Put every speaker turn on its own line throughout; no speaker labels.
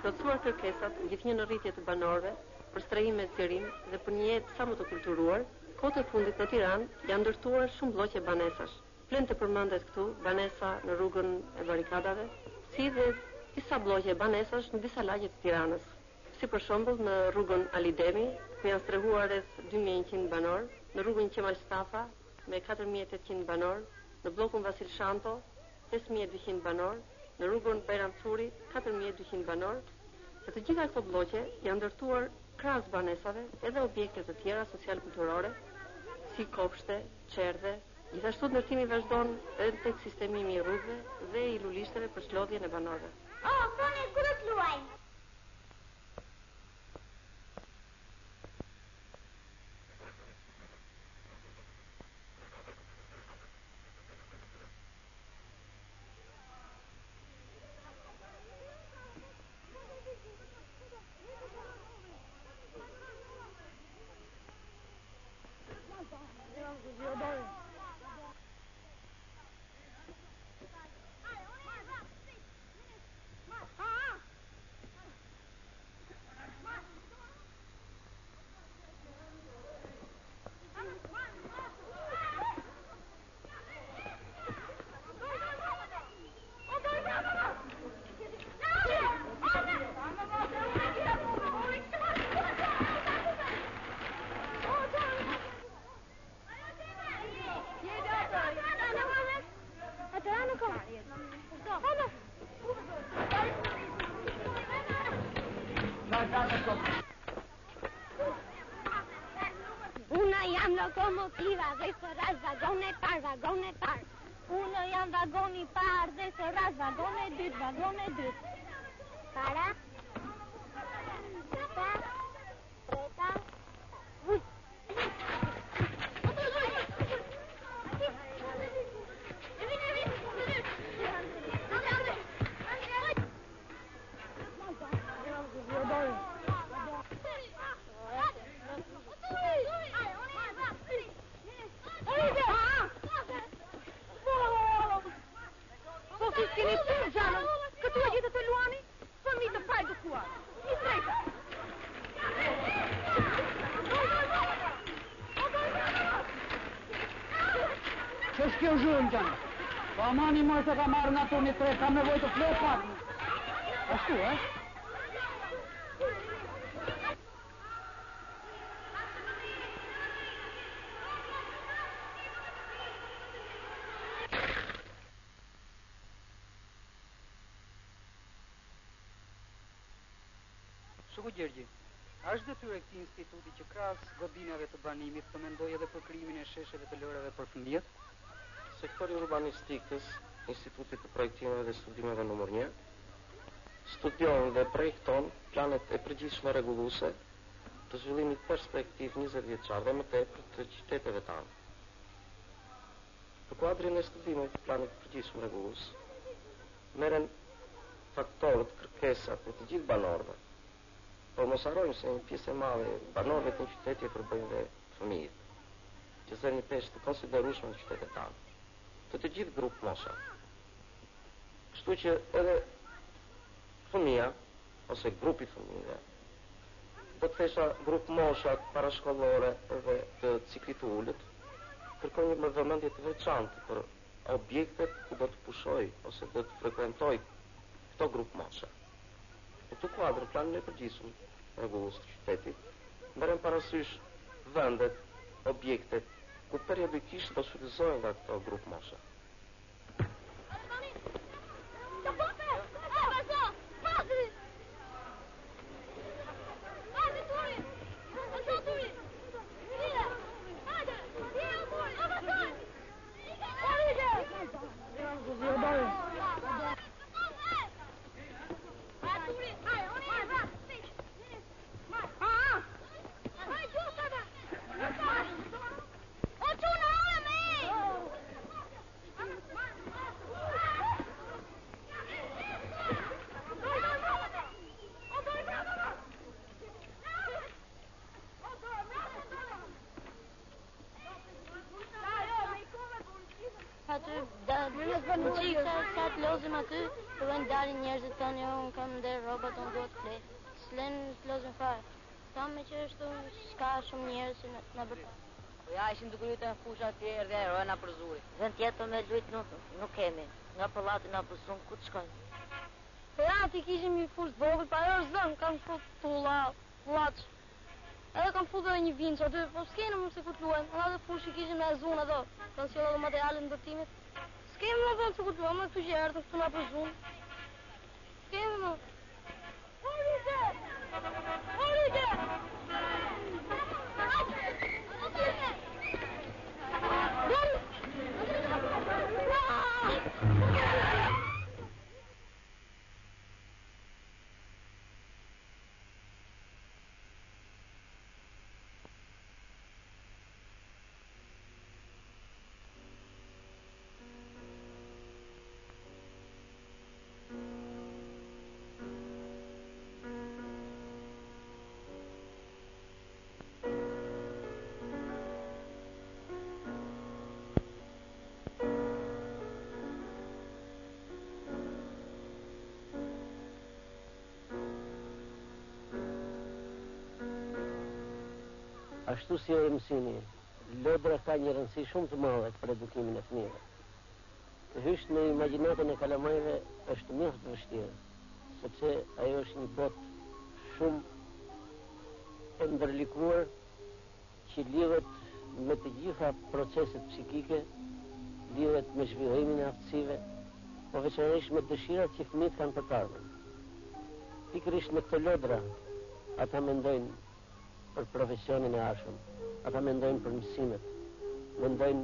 plotësuar kërkesat gjithnjë në rritje të banorëve, për strehim me zgjerim dhe për një jetë sa më të kulturuar, kohët e fundit në Tiranë janë ndërtuar shumë blloqe banesash. Vlen të përmendet këtu banesa në rrugën e Barikadave, si dhe disa blloqe banesash në disa lagje të Tiranës. Si për shembull në rrugën Alidemi, ku janë strehuar rreth 2100 banor, në rrugën Qemal Stafa me 4800 banor, në bllokun Vasil Shanto 5200 banor, në rrugën Bajram Çuri 4200 banor. Dhe të gjitha këto blloqe janë ndërtuar krahas banesave edhe objekte të tjera social-kulturore, si kopshte, qerdhe. Gjithashtu ndërtimi vazhdon edhe tek sistemimi i rrugëve dhe i lulishteve për çlodhjen e banorëve.
Fone, ku do të luajmë?
Unë jam lokomotiva dhe së ras vagone par. Unë jam vagoni par dhe së ras vagone dyt. Para. Treta.
Keni punë gjanën, këtu e gjithë të luani, fëmi të fajtë të kuar. Një strejtë.
Që është kjo zhërën gjanë? Pa mani mërë se ka marrë nga turni 3, kam nevoj të fletë pak. Ashtu, Shoku Gjergji, është detyrë e këtij instituti që krahas godinave të banimit të mendojë edhe për krijimin e shesheve të lërave për fëmijët?
Sektori urbanistikës, Institutit të Projektimeve dhe Studimeve nr. 1, studion dhe projekton planet e përgjithshme rregulluese të zhvillimit perspektiv 20 vjeçar dhe më tepër të qyteteve tona. Në kuadrin e studimit të planit të përgjithshëm rregullues, merren faktorët, kërkesat e të gjithë banorëve. Por mos harrojmë se një pjesë e madhe e banorëve të një qyteti e përbëjnë dhe fëmijët, që zërë një peshë të konsiderueshme në qytetet tona, të gjithë grupë mosha. Kështu që edhe fëmia, ose grupi fëmijëve, do të thesha grupë moshat parashkollore edhe të ciklit të ulët, kërkojnë një vëmendje të veçantë për objektet ku do të pushoj ose do të frekuentoj këto grupë mosha. Në këtë kuadër, planin e përgjithshëm rregullues të qytetit, merren parasysh vendet, objektet ku periodikisht do shfrytëzohen nga këto grup mosha.
Më qikë sa të lozim aty, përën dalin njerëzit tonë, jo, unë kam ndër roba tonë duhet të flej. S'len të lozim fare. Kam me që është s'ka shumë njerëz që në bërta.
Po ja, ishin duke lujtë në fusha tjerë dhe erojna për zuri.
Vend tjetër me lujtë nuk kemi. Nga pëllati nga pësun, ku të shkojnë?
Po ja, ti kishim një fushë të vogël, pa jo zënë, kam fut tulla, llaqë. Edhe kam fut edhe një vinç aty, po s'kene më se ku të luajnë. Në atë fushë kishim me zunë ato, kanë sjellë edhe materialin ndërtimit. S'keme më thonë se ku të luajnë, më të që erë të këtu nga për zunë. S'keme më. Orige! Orige!
Ashtu si e mësimi, lodra ka një rëndësi shumë të madhe për edukimin e fëmijëve. Të hysh në imagjinatën e kalamajve është mjaft vështirë, sepse ajo është një botë shumë e ndërlikuar që lidhet me të gjitha proceset psikike, lidhet me zhvillimin e aftësive, po veçanërisht me dëshirat që fëmijët kanë për të ardhmen. Pikërisht në këtë lodra ata mendojnë për profesionin e ardhshëm, ata mendojnë për mësimet, mendojnë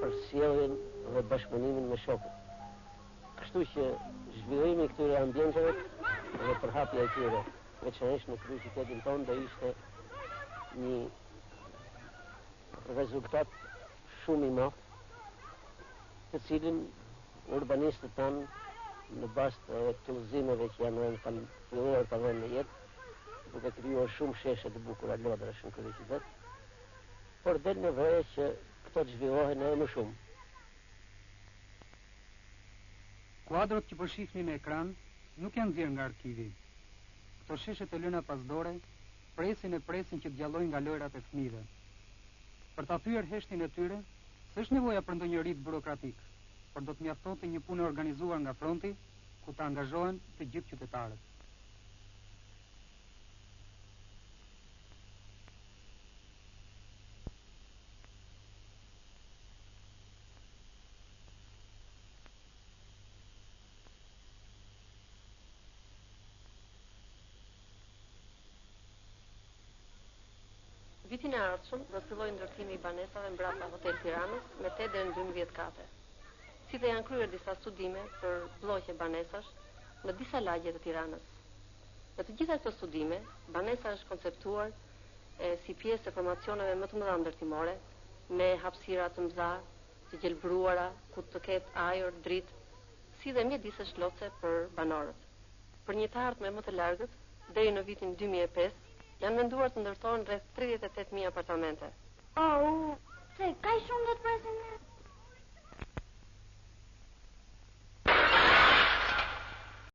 për sjelljen dhe bashkëpunimin me shokët. Kështu që zhvillimi i këtyre ambienteve dhe përhapja e tyre, veçanërisht në kryeqytetin tonë, do ishte një rezultat shumë i madh, të cilin urbanistët tanë në bazë të udhëzimeve që janë filluar të vënë në jetë, duke krijuar shumë sheshe të bukura lodrash në kryeqytet, por del nevoja që këto të zhvillohen edhe më shumë.
Kuadrot që po shihni në ekran nuk janë nxjerrë nga arkivi. Këto sheshe të lëna pasdore presin që të gjallojnë nga lojrat e fëmijëve. Për ta thyer heshtin e tyre, s'është nevoja për ndonjë rit burokratik, por do të mjaftonte një punë organizuar nga fronti, ku të angazhohen të gjithë qytetarët.
Vitin e ardhshëm do të fillojë ndërtimi i banesave mbrapa Hotel Tiranës me 8 deri në 12 kate. Si dhe janë kryer disa studime për blloqe banesash në disa lagje të Tiranës. Në të gjitha këto studime, banesa është konceptuar si pjesë e formacioneve më të mëdha ndërtimore, me hapësira të mëdha, të gjelbëruara, ku të ketë ajër, dritë, si dhe mjedisesh lotse për banorët. Për një të ardhme më të largët, deri në vitin 2005, janë menduar të ndërtohen rreth 38.000 apartamente.
Se ka shumë do të presin?